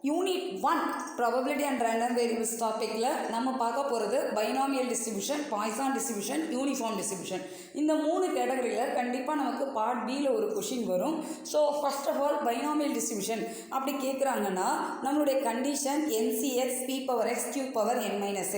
Unit 1 probability and random variables டாப்பிக்கில் நம்ம பார்க்க போகிறது binomial distribution, Poisson distribution, uniform distribution. இந்த 3 கேட்டகரியில் கண்டிப்பாக நமக்கு பார்ட் பியில் ஒரு கொஷின் வரும். So first of all binomial distribution அப்படி கேட்குறாங்கன்னா நம்மளுடைய கண்டிஷன் NCX P⁻X Q⁻n−x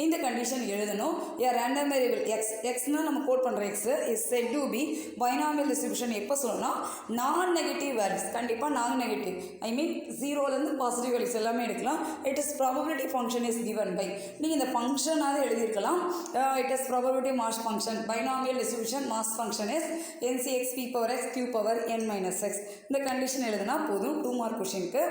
இந்த கண்டிஷன் எழுதணும். ஏ ரேண்டம் வேரியபிள் எக்ஸ்னா நம்ம கோட் பண்ணுற X is set to be binomial distribution எப்போ சொல்லணும்னா நான் நெகட்டிவ் வேல்யூஸ், கண்டிப்பாக நான் நெகட்டிவ் ஐ மீன் 0லேருந்து பாசிட்டிவ் வேல்யூஸ் எல்லாமே எடுக்கலாம். It is probability function is given by, நீங்கள் இந்த ஃபங்க்ஷனாக எழுதியிருக்கலாம். It is probability mass function, binomial distribution mass function is NCX P⁻X Q⁻n−x. இந்த கண்டிஷன் எழுதுனா போதும் 2 மார்க் கொஷினுக்கு.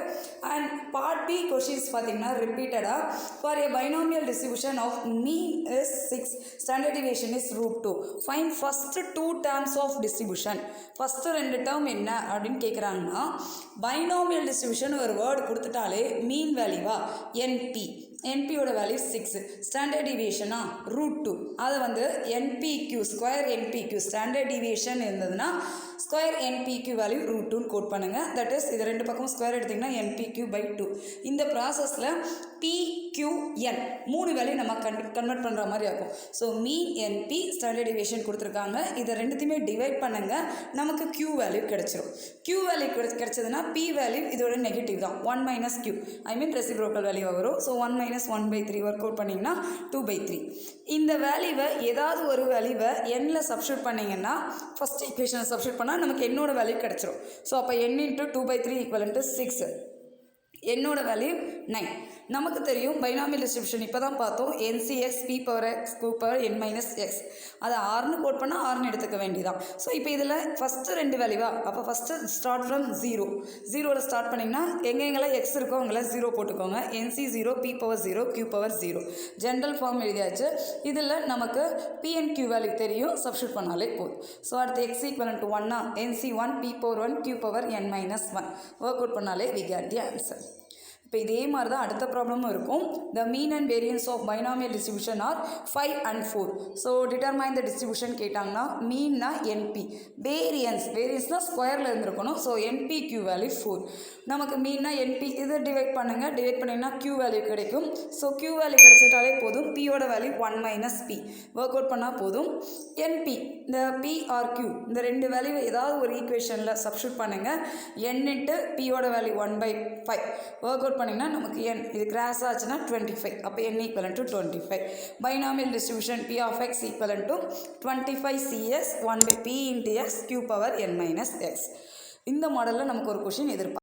அண்ட் பார்ட் பி கொஷின்ஸ் பார்த்தீங்கன்னா ரிப்பீட்டடாக for a binomial distribution of mean is 6, standard deviation is √2. Fine first 2 terms of distribution. First 2 term என்ன அப்படின்னு கேட்குறாங்கன்னா binomial distribution ஒரு வேர்டு கொடுத்துட்டாலே மீன் வேல்யூவா என்பியோட வேல்யூ 6, ஸ்டாண்டர்ட் டிவியேஷனா √2. அதை வந்து NPQ square NPQ standard deviation இருந்ததுன்னா ஸ்கொயர் NPQ வேல்யூ √2ன்னு கோட் பண்ணுங்கள். தட் இஸ் இது 2 பக்கம் ஸ்கொயர் எடுத்திங்கன்னா NPQ/2. இந்த ப்ராசஸில் PQN 3 வேல்யூ நம்ம கன்வெர்ட் பண்ணுற மாதிரி இருக்கும். ஸோ மீன் NP ஸ்டாண்டர்ட் டிவியேஷன் கொடுத்துருக்காங்க. இதை ரெண்டுத்தையுமே டிவைட் பண்ணுங்கள், நமக்கு Q வேல்யூ கிடச்சிரும். Q வேல்யூ கிடச்சதுன்னா P வேல்யூ இதோட நெகட்டிவ் தான், 1 - Q ஐ மீன் ரெசிப்ரோக்கல் வேல்யூ வரும். ஸோ 1 - 1/3 ஒர்க் அவுட் பண்ணிங்கன்னா 2/3. இந்த வேல்யூவை ஏதாவது ஒரு வேல்யூவை எண்ணில் சப்ஸ்டியூட் பண்ணிங்கன்னா ஃபஸ்ட் ஈக்குவேஷனை சப்ஸ்டியூட் பண்ணால் நமக்கு என்னோட வேல்யூ கிடச்சிரும். ஸோ அப்போ n × 2/3 = 6, என்னோட வேல்யூ 9. நமக்கு தெரியும் பைனாமியல் டிஸ்ட்ரிபியூஷன் இப்போ தான் பார்த்தோம். NCX P⁻X Q⁻n−x அதை 6ன்னு கோட் பண்ணால் 6ன்னு எடுத்துக்க வேண்டியதான். ஸோ இப்போ இதில் ஃபஸ்ட்டு 2 வேல்யூவா, அப்போ ஃபஸ்ட்டு ஸ்டார்ட் ஃப்ரம் 0ல் ஸ்டார்ட் பண்ணிங்கன்னா எங்கெங்கெல்லாம் எக்ஸ் இருக்கோ அங்கெல்லாம் 0 போட்டுக்கோங்க. NC 0 P⁻0 Q⁻0 general form எழுதியாச்சு. இதில் நமக்கு PNQ வேல்யூ தெரியும், சப்ஸ்டியூட் பண்ணாலே போதும். ஸோ அடுத்து x = 1னா NC 1 P⁻1 Q⁻n−1 work out பண்ணாலே we get the answer. இப்போ இதே மாதிரி தான் அடுத்த ப்ராப்ளமும் இருக்கும். The mean and variance of binomial distribution are 5 and 4. So determine the distribution கேட்டாங்கன்னா மீன்னா NP, வேரியன்ஸ்னால் ஸ்கொயரில் இருந்திருக்கணும். So NPQ value 4. நமக்கு மீன்னா NP இதை டிவைட் பண்ணுங்கள், டிவைட் பண்ணிங்கன்னா Q வேல்யூ கிடைக்கும். ஸோ Q வேல்யூ கிடைச்சிட்டாலே போதும். Pயோட வேல்யூ 1 - P ஒர்க் அவுட் பண்ணால் போதும். NP இந்த P or Q இந்த 2 வேல்யூ ஏதாவது ஒரு ஈக்குவேஷனில் சப்ஸ்டியூட் பண்ணுங்கள். N × Pயோட வேல்யூ 1/5 ஒர்க் அவுட் பண்ணிங்கன்னா நமக்கு n இது கிராஸ் ஆச்சுன்னா 25. அப்போ n = 25. Binomial distribution P(x) = 25CS 1/P × X Q⁻n−x. இந்த மாடலில் நமக்கு ஒரு கொஷின் எதிர்பார்க்கலாம்.